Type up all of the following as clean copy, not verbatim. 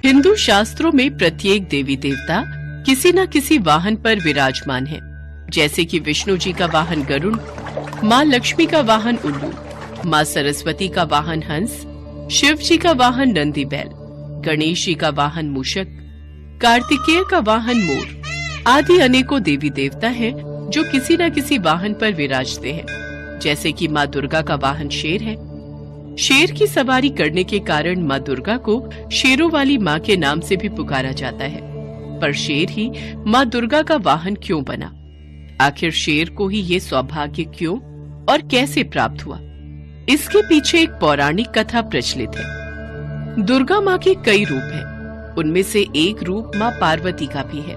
हिंदू शास्त्रों में प्रत्येक देवी देवता किसी न किसी वाहन पर विराजमान है, जैसे कि विष्णु जी का वाहन गरुड़, माँ लक्ष्मी का वाहन उल्लू, माँ सरस्वती का वाहन हंस, शिव जी का वाहन नंदी बैल, गणेश जी का वाहन मूषक, कार्तिकेय का वाहन मोर आदि अनेकों देवी देवता हैं जो किसी न किसी वाहन पर विराजते हैं। जैसे कि माँ दुर्गा का वाहन शेर है। शेर की सवारी करने के कारण माँ दुर्गा को शेरों वाली माँ के नाम से भी पुकारा जाता है। पर शेर ही माँ दुर्गा का वाहन क्यों बना? आखिर शेर को ही ये सौभाग्य क्यों और कैसे प्राप्त हुआ? इसके पीछे एक पौराणिक कथा प्रचलित है। दुर्गा माँ के कई रूप हैं, उनमें से एक रूप माँ पार्वती का भी है।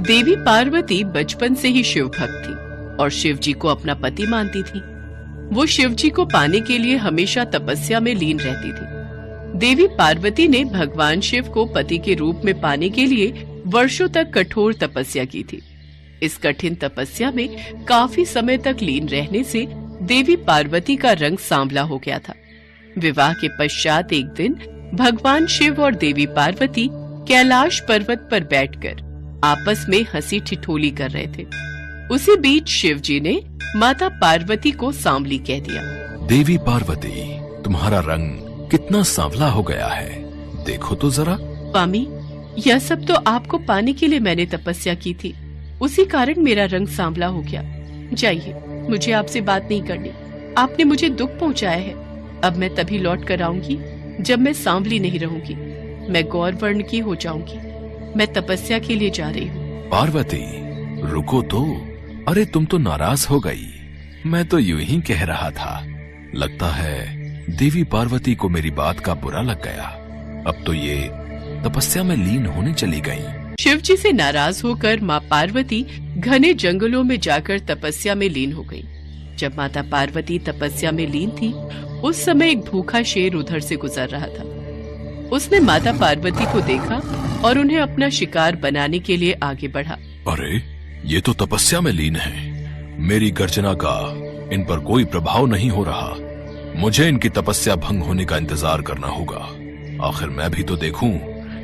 देवी पार्वती बचपन से ही शिव भक्त थी और शिव जी को अपना पति मानती थी। वो शिव जी को पाने के लिए हमेशा तपस्या में लीन रहती थी। देवी पार्वती ने भगवान शिव को पति के रूप में पाने के लिए वर्षों तक कठोर तपस्या की थी। इस कठिन तपस्या में काफी समय तक लीन रहने से देवी पार्वती का रंग सांवला हो गया था। विवाह के पश्चात एक दिन भगवान शिव और देवी पार्वती कैलाश पर्वत पर बैठकर आपस में हंसी ठिठोली कर रहे थे। उसी बीच शिव जी ने माता पार्वती को सांवली कह दिया। देवी पार्वती, तुम्हारा रंग कितना सांवला हो गया है, देखो तो जरा। स्वामी, यह सब तो आपको पाने के लिए मैंने तपस्या की थी, उसी कारण मेरा रंग सांवला हो गया। जाइए, मुझे आपसे बात नहीं करनी। आपने मुझे दुख पहुंचाया है। अब मैं तभी लौट कर आऊंगी जब मैं सांवली नहीं रहूंगी। मैं गौर वर्ण की हो जाऊंगी। मैं तपस्या के लिए जा रही हूँ। पार्वती, रुको तो। अरे तुम तो नाराज हो गई। मैं तो यूं ही कह रहा था। लगता है देवी पार्वती को मेरी बात का बुरा लग गया। अब तो ये तपस्या में लीन होने चली गई। शिव जी से नाराज होकर माँ पार्वती घने जंगलों में जाकर तपस्या में लीन हो गई। जब माता पार्वती तपस्या में लीन थी, उस समय एक भूखा शेर उधर से गुजर रहा था। उसने माता पार्वती को देखा और उन्हें अपना शिकार बनाने के लिए आगे बढ़ा। अरे, ये तो तपस्या में लीन है। मेरी गर्जना का इन पर कोई प्रभाव नहीं हो रहा। मुझे इनकी तपस्या भंग होने का इंतजार करना होगा। आखिर मैं भी तो देखूं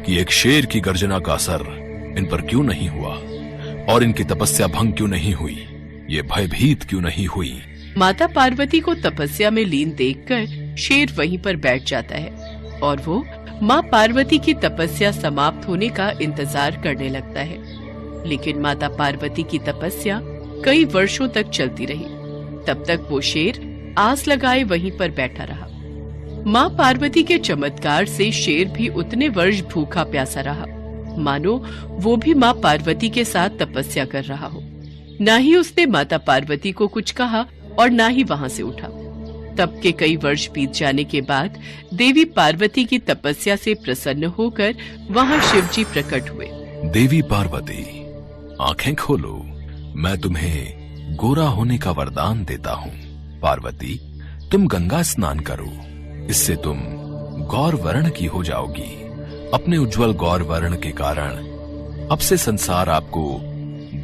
कि एक शेर की गर्जना का असर इन पर क्यों नहीं हुआ और इनकी तपस्या भंग क्यों नहीं हुई, ये भयभीत क्यों नहीं हुई। माता पार्वती को तपस्या में लीन देखकर शेर वहीं पर बैठ जाता है और वो माँ पार्वती की तपस्या समाप्त होने का इंतजार करने लगता है। लेकिन माता पार्वती की तपस्या कई वर्षों तक चलती रही। तब तक वो शेर आस लगाए वहीं पर बैठा रहा। माँ पार्वती के चमत्कार से शेर भी उतने वर्ष भूखा प्यासा रहा, मानो वो भी माँ पार्वती के साथ तपस्या कर रहा हो। न ही उसने माता पार्वती को कुछ कहा और न ही वहाँ से उठा। तब के कई वर्ष बीत जाने के बाद देवी पार्वती की तपस्या से प्रसन्न होकर वहाँ शिव जी प्रकट हुए। देवी पार्वती, आंखें खोलो। मैं तुम्हें गोरा होने का वरदान देता हूँ। पार्वती, तुम गंगा स्नान करो। इससे तुम गौर वर्ण की हो जाओगी। अपने उज्जवल गौर वर्ण के कारण अब से संसार आपको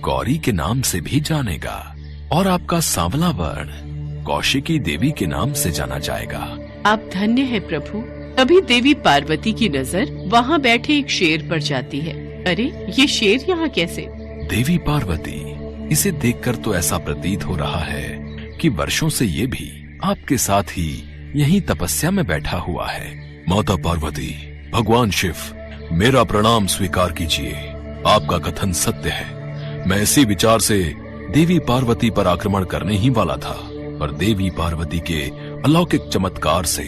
गौरी के नाम से भी जानेगा और आपका सांवला वर्ण कौशिकी देवी के नाम से जाना जाएगा। आप धन्य है प्रभु। तभी देवी पार्वती की नजर वहाँ बैठे एक शेर पर जाती है। अरे, ये शेर यहाँ कैसे? देवी पार्वती, इसे देखकर तो ऐसा प्रतीत हो रहा है कि वर्षों से ये भी आपके साथ ही यहीं तपस्या में बैठा हुआ है। माता पार्वती, भगवान शिव, मेरा प्रणाम स्वीकार कीजिए। आपका कथन सत्य है। मैं इसी विचार से देवी पार्वती पर आक्रमण करने ही वाला था, पर देवी पार्वती के अलौकिक चमत्कार से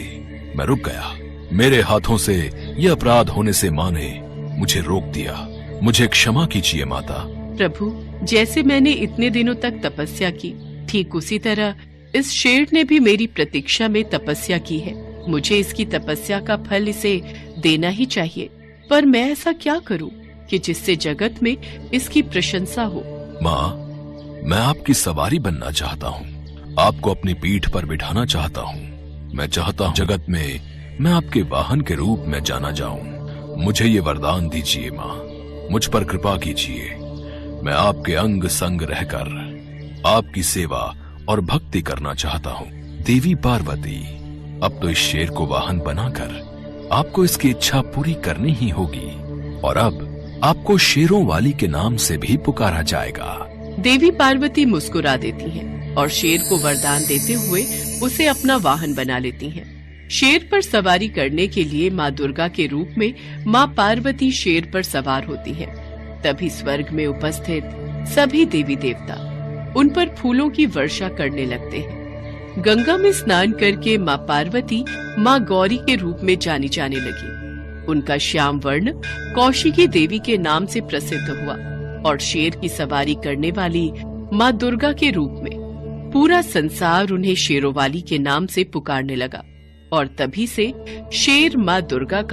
मैं रुक गया। मेरे हाथों से यह अपराध होने से माँ ने मुझे रोक दिया। मुझे क्षमा कीजिए माता। प्रभु, जैसे मैंने इतने दिनों तक तपस्या की, ठीक उसी तरह इस शेर ने भी मेरी प्रतीक्षा में तपस्या की है। मुझे इसकी तपस्या का फल इसे देना ही चाहिए। पर मैं ऐसा क्या करूं कि जिससे जगत में इसकी प्रशंसा हो? माँ, मैं आपकी सवारी बनना चाहता हूँ। आपको अपनी पीठ पर बिठाना चाहता हूँ। मैं चाहता हूँ जगत में मैं आपके वाहन के रूप में जाना जाऊं। मुझे ये वरदान दीजिए माँ। मुझ पर कृपा कीजिए। मैं आपके अंग संग रहकर आपकी सेवा और भक्ति करना चाहता हूँ। देवी पार्वती, अब तो इस शेर को वाहन बनाकर आपको इसकी इच्छा पूरी करनी ही होगी और अब आपको शेरों वाली के नाम से भी पुकारा जाएगा। देवी पार्वती मुस्कुरा देती हैं और शेर को वरदान देते हुए उसे अपना वाहन बना लेती हैं। शेर पर सवारी करने के लिए माँ दुर्गा के रूप में माँ पार्वती शेर पर सवार होती हैं। तभी स्वर्ग में उपस्थित सभी देवी देवता उन पर फूलों की वर्षा करने लगते हैं। गंगा में स्नान करके माँ पार्वती माँ गौरी के रूप में जानी जाने लगी। उनका श्याम वर्ण कौशिकी देवी के नाम से प्रसिद्ध हुआ और शेर की सवारी करने वाली माँ दुर्गा के रूप में पूरा संसार उन्हें शेरों वाली के नाम से पुकारने लगा और तभी से शेर माँ दुर्गा का